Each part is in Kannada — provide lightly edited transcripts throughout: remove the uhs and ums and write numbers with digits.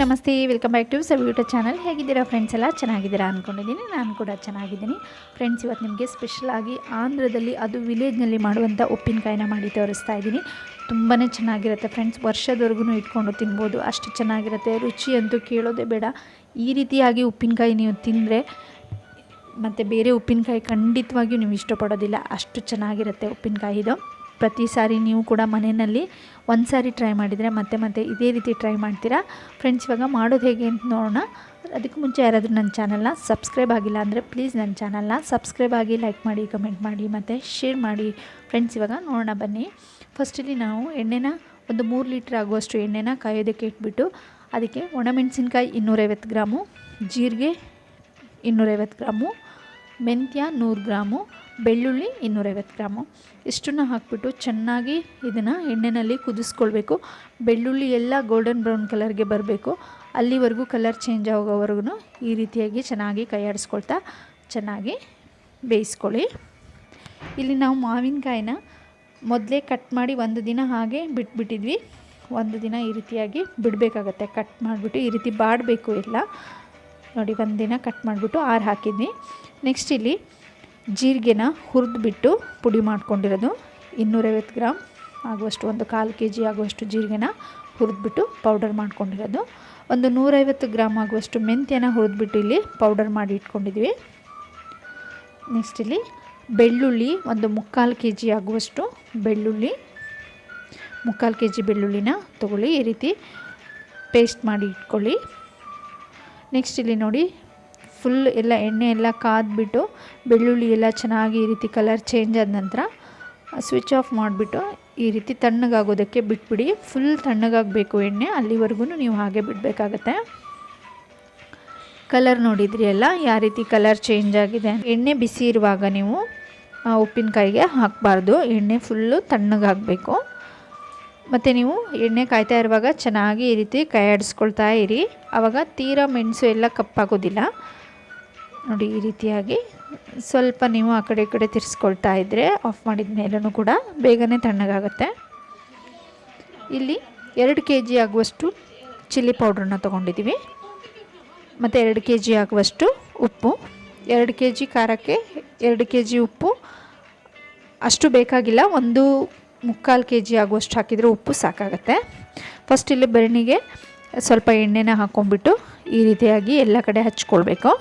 ನಮಸ್ತೆ, welcome back to sub YouTube channel. ಹೇಗಿದ್ದೀರಾ ಫ್ರೆಂಡ್ಸ್? ಎಲ್ಲ ಚೆನ್ನಾಗಿದ್ದೀರಾ ಅಂದ್ಕೊಂಡಿದ್ದೀನಿ. ನಾನು ಕೂಡ ಚೆನ್ನಾಗಿದ್ದೀನಿ ಫ್ರೆಂಡ್ಸ್. ಇವತ್ತು ನಿಮಗೆ ಸ್ಪೆಷಲಾಗಿ ಆಂಧ್ರದಲ್ಲಿ ಅದು ವಿಲೇಜ್ನಲ್ಲಿ ಮಾಡುವಂಥ ಉಪ್ಪಿನಕಾಯಿನ ಮಾಡಿ ತೋರಿಸ್ತಾ ಇದ್ದೀನಿ. ತುಂಬಾ ಚೆನ್ನಾಗಿರುತ್ತೆ ಫ್ರೆಂಡ್ಸ್. ವರ್ಷದವರೆಗೂ ಇಟ್ಕೊಂಡು ತಿನ್ಬೋದು, ಅಷ್ಟು ಚೆನ್ನಾಗಿರುತ್ತೆ. ರುಚಿ ಅಂತೂ ಕೇಳೋದೇ ಬೇಡ. ಈ ರೀತಿಯಾಗಿ ಉಪ್ಪಿನಕಾಯಿ ನೀವು ತಿಂದರೆ ಮತ್ತು ಬೇರೆ ಉಪ್ಪಿನಕಾಯಿ ಖಂಡಿತವಾಗಿಯೂ ನೀವು ಇಷ್ಟಪಡೋದಿಲ್ಲ, ಅಷ್ಟು ಚೆನ್ನಾಗಿರುತ್ತೆ ಉಪ್ಪಿನಕಾಯಿ ಇದು. ಪ್ರತಿ ಸಾರಿ ನೀವು ಕೂಡ ಮನೆಯಲ್ಲಿ ಒಂದು ಸಾರಿ ಟ್ರೈ ಮಾಡಿದರೆ ಮತ್ತೆ ಇದೇ ರೀತಿ ಟ್ರೈ ಮಾಡ್ತೀರಾ ಫ್ರೆಂಡ್ಸ್. ಇವಾಗ ಮಾಡೋದು ಹೇಗೆ ಅಂತ ನೋಡೋಣ. ಅದಕ್ಕೆ ಮುಂಚೆ ಯಾರಾದರೂ ನನ್ನ ಚಾನಲ್ನ ಸಬ್ಸ್ಕ್ರೈಬ್ ಆಗಿಲ್ಲ ಅಂದರೆ ಪ್ಲೀಸ್ ನನ್ನ ಚಾನಲ್ನ ಸಬ್ಸ್ಕ್ರೈಬ್ ಆಗಿ, ಲೈಕ್ ಮಾಡಿ, ಕಮೆಂಟ್ ಮಾಡಿ ಮತ್ತು ಶೇರ್ ಮಾಡಿ ಫ್ರೆಂಡ್ಸ್. ಇವಾಗ ನೋಡೋಣ ಬನ್ನಿ. ಫಸ್ಟಲ್ಲಿ ನಾವು ಎಣ್ಣೆನ ಒಂದು 3 ಲೀಟ್ರ್ ಆಗುವಷ್ಟು ಎಣ್ಣೆನ ಕಾಯೋದಕ್ಕೆ ಇಟ್ಬಿಟ್ಟು ಅದಕ್ಕೆ ಒಣಮೆಣಸಿನ್ಕಾಯಿ 250 ಗ್ರಾಮು, ಜೀರಿಗೆ 250 ಗ್ರಾಮು, ಮೆಂತ್ಯ 100 ಗ್ರಾಮು, ಬೆಳ್ಳುಳ್ಳಿ 250 ಗ್ರಾಮು ಇಷ್ಟನ್ನು ಹಾಕಿಬಿಟ್ಟು ಚೆನ್ನಾಗಿ ಇದನ್ನು ಎಣ್ಣೆಯಲ್ಲಿ ಕುದಿಸ್ಕೊಳ್ಬೇಕು. ಬೆಳ್ಳುಳ್ಳಿ ಎಲ್ಲ ಗೋಲ್ಡನ್ ಬ್ರೌನ್ ಕಲರ್ಗೆ ಬರಬೇಕು. ಅಲ್ಲಿವರೆಗೂ ಕಲರ್ ಚೇಂಜ್ ಆಗೋವರೆಗೂ ಈ ರೀತಿಯಾಗಿ ಚೆನ್ನಾಗಿ ಕೈ ಆಡಿಸ್ಕೊಳ್ತಾ ಚೆನ್ನಾಗಿ ಬೇಯಿಸ್ಕೊಳ್ಳಿ. ಇಲ್ಲಿ ನಾವು ಮಾವಿನಕಾಯಿನ ಮೊದಲೇ ಕಟ್ ಮಾಡಿ ಒಂದು ದಿನ ಹಾಗೆ ಬಿಟ್ಬಿಟ್ಟಿದ್ವಿ. ಒಂದು ದಿನ ಈ ರೀತಿಯಾಗಿ ಬಿಡಬೇಕಾಗತ್ತೆ. ಕಟ್ ಮಾಡಿಬಿಟ್ಟು ಈ ರೀತಿ ಬಾಡಬೇಕು ಎಲ್ಲ ನೋಡಿ. ಒಂದು ದಿನ ಕಟ್ ಮಾಡಿಬಿಟ್ಟು ಆರು ಹಾಕಿದ್ವಿ. ನೆಕ್ಸ್ಟ್ ಇಲ್ಲಿ ಜೀರಿಗೆನ ಹುರಿದ್ಬಿಟ್ಟು ಪುಡಿ ಮಾಡ್ಕೊಂಡಿರೋದು 250 ಗ್ರಾಮ್ ಆಗುವಷ್ಟು, ಒಂದು 1/4 kg ಆಗುವಷ್ಟು ಜೀರಿಗೆನ ಹುರಿದ್ಬಿಟ್ಟು ಪೌಡರ್ ಮಾಡ್ಕೊಂಡಿರೋದು. ಒಂದು 150 ಗ್ರಾಮ್ ಆಗುವಷ್ಟು ಮೆಂತ್ಯನ ಹುರಿದ್ಬಿಟ್ಟು ಇಲ್ಲಿ ಪೌಡರ್ ಮಾಡಿ ಇಟ್ಕೊಂಡಿದ್ವಿ. ನೆಕ್ಸ್ಟ್ ಇಲ್ಲಿ ಬೆಳ್ಳುಳ್ಳಿ ಒಂದು 3/4 kg ಆಗುವಷ್ಟು ಬೆಳ್ಳುಳ್ಳಿ, 3/4 kg ಬೆಳ್ಳುಳ್ಳಿನ ತೊಗೊಳ್ಳಿ, ಈ ರೀತಿ ಪೇಸ್ಟ್ ಮಾಡಿ ಇಟ್ಕೊಳ್ಳಿ. ನೆಕ್ಸ್ಟ್ ಇಲ್ಲಿ ನೋಡಿ, ಫುಲ್ ಎಲ್ಲ ಎಣ್ಣೆ ಎಲ್ಲ ಕಾದ್ಬಿಟ್ಟು ಬೆಳ್ಳುಳ್ಳಿ ಎಲ್ಲ ಚೆನ್ನಾಗಿ ಈ ರೀತಿ ಕಲರ್ ಚೇಂಜ್ ಆದ ನಂತರ ಸ್ವಿಚ್ ಆಫ್ ಮಾಡಿಬಿಟ್ಟು ಈ ರೀತಿ ತಣ್ಣಗಾಗೋದಕ್ಕೆ ಬಿಟ್ಬಿಡಿ. ಫುಲ್ ತಣ್ಣಗಾಗಬೇಕು ಎಣ್ಣೆ, ಅಲ್ಲಿವರೆಗೂ ನೀವು ಹಾಗೆ ಬಿಡಬೇಕಾಗತ್ತೆ. ಕಲರ್ ನೋಡಿದ್ರಿ ಅಲ್ಲ ಯಾವ ರೀತಿ ಕಲರ್ ಚೇಂಜ್ ಆಗಿದೆ. ಎಣ್ಣೆ ಬಿಸಿ ಇರುವಾಗ ನೀವು ಉಪ್ಪಿನಕಾಯಿಗೆ ಹಾಕಬಾರ್ದು, ಎಣ್ಣೆ ಫುಲ್ಲು ತಣ್ಣಗಾಗಬೇಕು. ಮತ್ತು ನೀವು ಎಣ್ಣೆ ಕಾಯ್ತಾ ಇರುವಾಗ ಚೆನ್ನಾಗಿ ಈ ರೀತಿ ಕೈ ಆಡಿಸ್ಕೊಳ್ತಾ ಇರಿ. ಆವಾಗ ತೀರಾ ಮೆಣಸು ಎಲ್ಲ ಕಪ್ಪಾಗೋದಿಲ್ಲ ನೋಡಿ. ಈ ರೀತಿಯಾಗಿ ಸ್ವಲ್ಪ ನೀವು ಆ ಕಡೆ ಈ ಕಡೆ ತಿರ್ಸ್ಕೊಳ್ತಾ ಇದ್ದರೆ ಆಫ್ ಮಾಡಿದ ಮೇಲೂ ಕೂಡ ಬೇಗನೆ ತಣ್ಣಗಾಗುತ್ತೆ. ಇಲ್ಲಿ 2 kg ಆಗುವಷ್ಟು ಚಿಲ್ಲಿ ಪೌಡ್ರನ್ನ ತೊಗೊಂಡಿದ್ದೀವಿ ಮತ್ತು 2 kg ಆಗುವಷ್ಟು ಉಪ್ಪು. 2 kg ಖಾರಕ್ಕೆ 2 kg ಉಪ್ಪು ಅಷ್ಟು ಬೇಕಾಗಿಲ್ಲ, 1/4 kg ಆಗುವಷ್ಟು ಹಾಕಿದರೆ ಉಪ್ಪು ಸಾಕಾಗುತ್ತೆ. ಫಸ್ಟ್ ಇಲ್ಲಿ ಬೆರಣಿಗೆ ಸ್ವಲ್ಪ ಎಣ್ಣೆನ ಹಾಕ್ಕೊಂಡ್ಬಿಟ್ಟು ಈ ರೀತಿಯಾಗಿ ಎಲ್ಲ ಕಡೆ ಹಚ್ಕೊಳ್ಬೇಕು.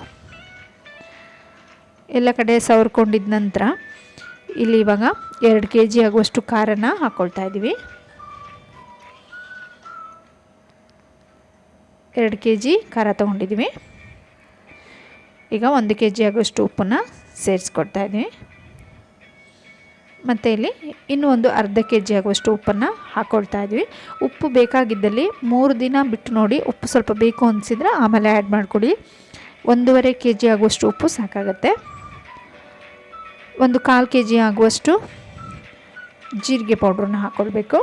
ಎಲ್ಲ ಕಡೆ ಸವರ್ಕೊಂಡಿದ್ದ ನಂತರ ಇಲ್ಲಿ ಇವಾಗ 2 kg ಆಗುವಷ್ಟು ಖಾರನ ಹಾಕ್ಕೊಳ್ತಾ ಇದ್ದೀವಿ. 2 kg ಖಾರ ತೊಗೊಂಡಿದ್ದೀವಿ. ಈಗ 1 kg ಆಗುವಷ್ಟು ಉಪ್ಪನ್ನು ಸೇರಿಸ್ಕೊಡ್ತಾ ಇದ್ದೀವಿ. ಮತ್ತು ಇಲ್ಲಿ ಇನ್ನೂ ಒಂದು ಅರ್ಧ kg ಆಗುವಷ್ಟು ಉಪ್ಪನ್ನು ಹಾಕ್ಕೊಳ್ತಾ ಇದ್ವಿ. ಉಪ್ಪು ಬೇಕಾಗಿದ್ದಲ್ಲಿ 3 ದಿನ ಬಿಟ್ಟು ನೋಡಿ, ಉಪ್ಪು ಸ್ವಲ್ಪ ಬೇಕು ಅನಿಸಿದ್ರೆ ಆಮೇಲೆ ಆ್ಯಡ್ ಮಾಡಿಕೊಡಿ. 1.5 kg ಆಗುವಷ್ಟು ಉಪ್ಪು ಸಾಕಾಗತ್ತೆ. ಒಂದು 1/4 kg ಆಗುವಷ್ಟು ಜೀರಿಗೆ ಪೌಡ್ರನ್ನ ಹಾಕ್ಕೊಳ್ಬೇಕು.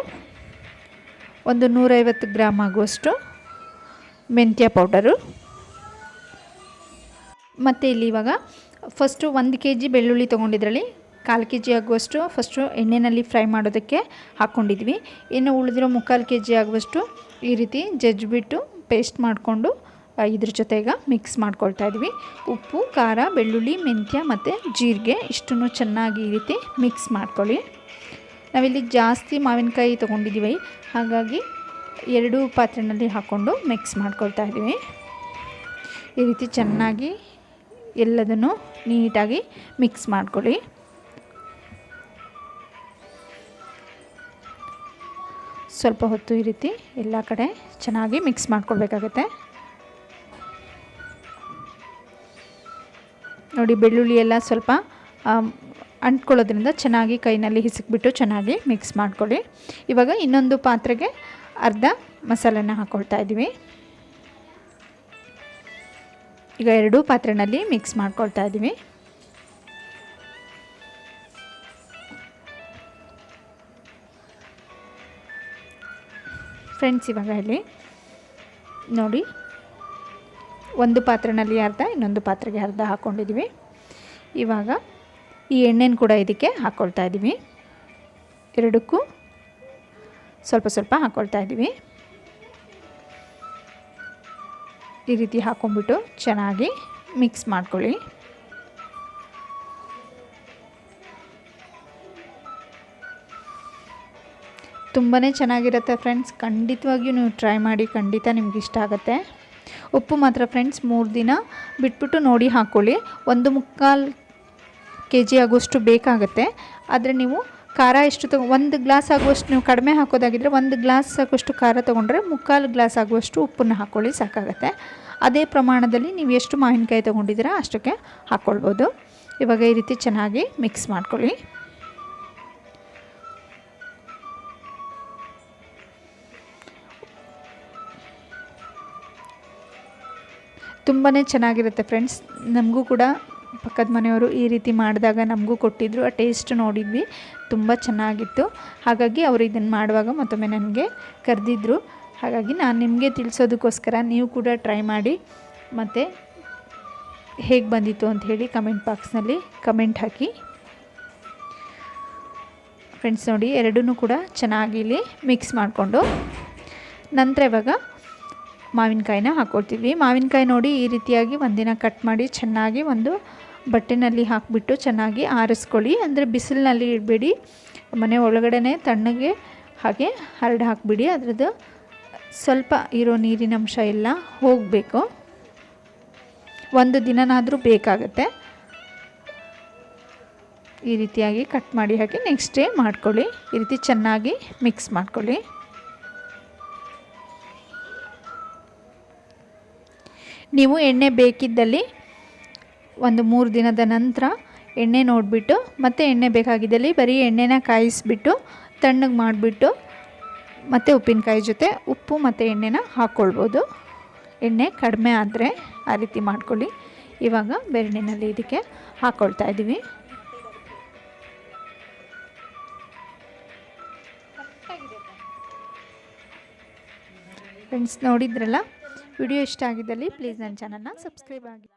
ಒಂದು 150 ಗ್ರಾಮ್ ಆಗುವಷ್ಟು ಮೆಂತ್ಯ ಪೌಡರು. ಮತ್ತು ಇಲ್ಲಿ ಇವಾಗ ಫಸ್ಟು 1 kg ಬೆಳ್ಳುಳ್ಳಿ ತೊಗೊಂಡಿದ್ರಲ್ಲಿ 1/4 kg ಆಗುವಷ್ಟು ಫಸ್ಟು ಎಣ್ಣೆಯಲ್ಲಿ ಫ್ರೈ ಮಾಡೋದಕ್ಕೆ ಹಾಕ್ಕೊಂಡಿದ್ವಿ. ಇನ್ನು ಉಳಿದಿರೋ 3/4 kg ಆಗುವಷ್ಟು ಈ ರೀತಿ ಜಜ್ಜಿಬಿಟ್ಟು ಪೇಸ್ಟ್ ಮಾಡಿಕೊಂಡು ಇದ್ರ ಜೊತೆ ಈಗ ಮಿಕ್ಸ್ ಮಾಡ್ಕೊಳ್ತಾ ಇದ್ವಿ. ಉಪ್ಪು, ಖಾರ, ಬೆಳ್ಳುಳ್ಳಿ, ಮೆಂತ್ಯ ಮತ್ತು ಜೀರಿಗೆ ಇಷ್ಟನ್ನು ಚೆನ್ನಾಗಿ ಈ ರೀತಿ ಮಿಕ್ಸ್ ಮಾಡ್ಕೊಳ್ಳಿ. ನಾವಿಲ್ಲಿ ಜಾಸ್ತಿ ಮಾವಿನಕಾಯಿ ತೊಗೊಂಡಿದ್ದೀವಿ, ಹಾಗಾಗಿ 2 ಪಾತ್ರೆಯಲ್ಲಿ ಹಾಕ್ಕೊಂಡು ಮಿಕ್ಸ್ ಮಾಡ್ಕೊಳ್ತಾ ಇದ್ದೀವಿ. ಈ ರೀತಿ ಚೆನ್ನಾಗಿ ಎಲ್ಲದನ್ನು ನೀಟಾಗಿ ಮಿಕ್ಸ್ ಮಾಡ್ಕೊಳ್ಳಿ. ಸ್ವಲ್ಪ ಹೊತ್ತು ಈ ರೀತಿ ಎಲ್ಲ ಕಡೆ ಚೆನ್ನಾಗಿ ಮಿಕ್ಸ್ ಮಾಡ್ಕೊಳ್ಬೇಕಾಗತ್ತೆ ನೋಡಿ. ಬೆಳ್ಳುಳ್ಳಿ ಎಲ್ಲ ಸ್ವಲ್ಪ ಅಂಟ್ಕೊಳ್ಳೋದ್ರಿಂದ ಚೆನ್ನಾಗಿ ಕೈನಲ್ಲಿ ಹಿಸುಕ್ಬಿಟ್ಟು ಚೆನ್ನಾಗಿ ಮಿಕ್ಸ್ ಮಾಡ್ಕೊಳ್ಳಿ. ಇವಾಗ ಇನ್ನೊಂದು ಪಾತ್ರೆಗೆ ಅರ್ಧ ಮಸಾಲೆನ ಹಾಕ್ಕೊಳ್ತಾ ಇದ್ದೀವಿ. ಈಗ 2 ಪಾತ್ರೆಯಲ್ಲಿ ಮಿಕ್ಸ್ ಮಾಡ್ಕೊಳ್ತಾ ಇದ್ದೀವಿ. ಫ್ರೆಂಡ್ಸ್ ಇವಾಗ ಇಲ್ಲಿ ನೋಡಿ, ಒಂದು ಪಾತ್ರೆಯಲ್ಲಿ ಅರ್ಧ, ಇನ್ನೊಂದು ಪಾತ್ರೆಗೆ ಅರ್ಧ ಹಾಕ್ಕೊಂಡಿದ್ದೀವಿ. ಇವಾಗ ಈ ಎಣ್ಣೆನ ಕೂಡ ಇದಕ್ಕೆ ಹಾಕ್ಕೊಳ್ತಾ ಇದ್ದೀವಿ. ಎರಡಕ್ಕೂ ಸ್ವಲ್ಪ ಸ್ವಲ್ಪ ಹಾಕ್ಕೊಳ್ತಾ ಇದ್ದೀವಿ. ಈ ರೀತಿ ಹಾಕೊಂಡ್ಬಿಟ್ಟು ಚೆನ್ನಾಗಿ ಮಿಕ್ಸ್ ಮಾಡ್ಕೊಳ್ಳಿ. ತುಂಬಾ ಚೆನ್ನಾಗಿರುತ್ತೆ ಫ್ರೆಂಡ್ಸ್, ಖಂಡಿತವಾಗಿಯೂ ನೀವು ಟ್ರೈ ಮಾಡಿ, ಖಂಡಿತ ನಿಮ್ಗೆ ಇಷ್ಟ ಆಗುತ್ತೆ. ಉಪ್ಪು ಮಾತ್ರ ಫ್ರೆಂಡ್ಸ್ 3 ದಿನ ಬಿಟ್ಬಿಟ್ಟು ನೋಡಿ ಹಾಕ್ಕೊಳ್ಳಿ. 1.25 kg ಆಗುವಷ್ಟು ಬೇಕಾಗುತ್ತೆ. ಆದರೆ ನೀವು ಖಾರ ಎಷ್ಟು 1 ಗ್ಲಾಸ್ ಆಗುವಷ್ಟು ನೀವು ಕಡಿಮೆ ಹಾಕೋದಾಗಿದ್ದರೆ 1 ಗ್ಲಾಸ್ ಆಗುವಷ್ಟು ಖಾರ ತೊಗೊಂಡ್ರೆ 3/4 ಗ್ಲಾಸ್ ಆಗುವಷ್ಟು ಉಪ್ಪನ್ನು ಹಾಕ್ಕೊಳ್ಳಿ, ಸಾಕಾಗುತ್ತೆ. ಅದೇ ಪ್ರಮಾಣದಲ್ಲಿ ನೀವು ಎಷ್ಟು ಮಾವಿನಕಾಯಿ ತೊಗೊಂಡಿದ್ದೀರಾ ಅಷ್ಟಕ್ಕೆ ಹಾಕ್ಕೊಳ್ಬೋದು. ಇವಾಗ ಈ ರೀತಿ ಚೆನ್ನಾಗಿ ಮಿಕ್ಸ್ ಮಾಡ್ಕೊಳ್ಳಿ. ತುಂಬಾ ಚೆನ್ನಾಗಿರುತ್ತೆ ಫ್ರೆಂಡ್ಸ್. ನಮಗೂ ಕೂಡ ಪಕ್ಕದ ಮನೆಯವರು ಈ ರೀತಿ ಮಾಡಿದಾಗ ನಮಗೂ ಕೊಟ್ಟಿದ್ದರು, ಆ ಟೇಸ್ಟ್ ನೋಡಿದ್ವಿ, ತುಂಬ ಚೆನ್ನಾಗಿತ್ತು. ಹಾಗಾಗಿ ಅವರು ಇದನ್ನು ಮಾಡುವಾಗ ಮತ್ತೊಮ್ಮೆ ನನಗೆ ಕರೆದಿದ್ರು. ಹಾಗಾಗಿ ನಾನು ನಿಮಗೆ ತಿಳಿಸೋದಕ್ಕೋಸ್ಕರ ನೀವು ಕೂಡ ಟ್ರೈ ಮಾಡಿ, ಮತ್ತು ಹೇಗೆ ಬಂದಿತ್ತು ಅಂತ ಹೇಳಿ ಕಮೆಂಟ್ ಬಾಕ್ಸ್ನಲ್ಲಿ ಕಮೆಂಟ್ ಹಾಕಿ ಫ್ರೆಂಡ್ಸ್. ನೋಡಿ, ಎರಡನ್ನೂ ಕೂಡ ಚೆನ್ನಾಗಿ ಇಲ್ಲಿ ಮಿಕ್ಸ್ ಮಾಡಿಕೊಂಡು ನಂತರ ಇವಾಗ ಮಾವಿನಕಾಯಿನ ಹಾಕ್ಕೊಳ್ತೀವಿ. ಮಾವಿನಕಾಯಿ ನೋಡಿ ಈ ರೀತಿಯಾಗಿ ಒಂದಿನ ಕಟ್ ಮಾಡಿ ಚೆನ್ನಾಗಿ ಒಂದು ಬಟ್ಟೆನಲ್ಲಿ ಹಾಕಿಬಿಟ್ಟು ಚೆನ್ನಾಗಿ ಆರಿಸ್ಕೊಳ್ಳಿ. ಅಂದರೆ ಬಿಸಿಲಿನಲ್ಲಿ ಇಡಬೇಡಿ, ಮನೆ ಒಳಗಡೆ ತಣ್ಣಗೆ ಹಾಗೆ ಹರಡು ಹಾಕಿಬಿಡಿ. ಅದರದ್ದು ಸ್ವಲ್ಪ ಇರೋ ನೀರಿನ ಅಂಶ ಎಲ್ಲ ಹೋಗಬೇಕು. 1 ದಿನನಾದರೂ ಬೇಕಾಗುತ್ತೆ. ಈ ರೀತಿಯಾಗಿ ಕಟ್ ಮಾಡಿ ಹಾಕಿ ನೆಕ್ಸ್ಟ್ ಡೇ ಮಾಡ್ಕೊಳ್ಳಿ. ಈ ರೀತಿ ಚೆನ್ನಾಗಿ ಮಿಕ್ಸ್ ಮಾಡ್ಕೊಳ್ಳಿ. ನೀವು ಎಣ್ಣೆ ಬೇಕಿದ್ದಲ್ಲಿ 1-3 ದಿನದ ನಂತರ ಎಣ್ಣೆ ನೋಡಿಬಿಟ್ಟು, ಮತ್ತು ಎಣ್ಣೆ ಬೇಕಾಗಿದ್ದಲ್ಲಿ ಬರೀ ಎಣ್ಣೆನ ಕಾಯಿಸಿಬಿಟ್ಟು ತಣ್ಣಗೆ ಮಾಡಿಬಿಟ್ಟು ಮತ್ತು ಉಪ್ಪಿನಕಾಯಿ ಜೊತೆ ಉಪ್ಪು ಮತ್ತು ಎಣ್ಣೆನ ಹಾಕ್ಕೊಳ್ಬೋದು. ಎಣ್ಣೆ ಕಡಿಮೆ ಆದರೆ ಆ ರೀತಿ ಮಾಡ್ಕೊಳ್ಳಿ. ಇವಾಗ ಬೆರಳಿನಲ್ಲಿ ಇದಕ್ಕೆ ಹಾಕ್ಕೊಳ್ತಾ ಇದ್ದೀವಿ. ಫ್ರೆಂಡ್ಸ್, ನೋಡಿದ್ರಲ್ಲ, ವಿಡಿಯೋ ಇಷ್ಟ ಆಗಿದ್ದಲ್ಲಿ ಪ್ಲೀಸ್ ನನ್ನ ಚಾನಲ್ನ ಸಬ್ಸ್ಕ್ರೈಬ್ ಆಗಿ.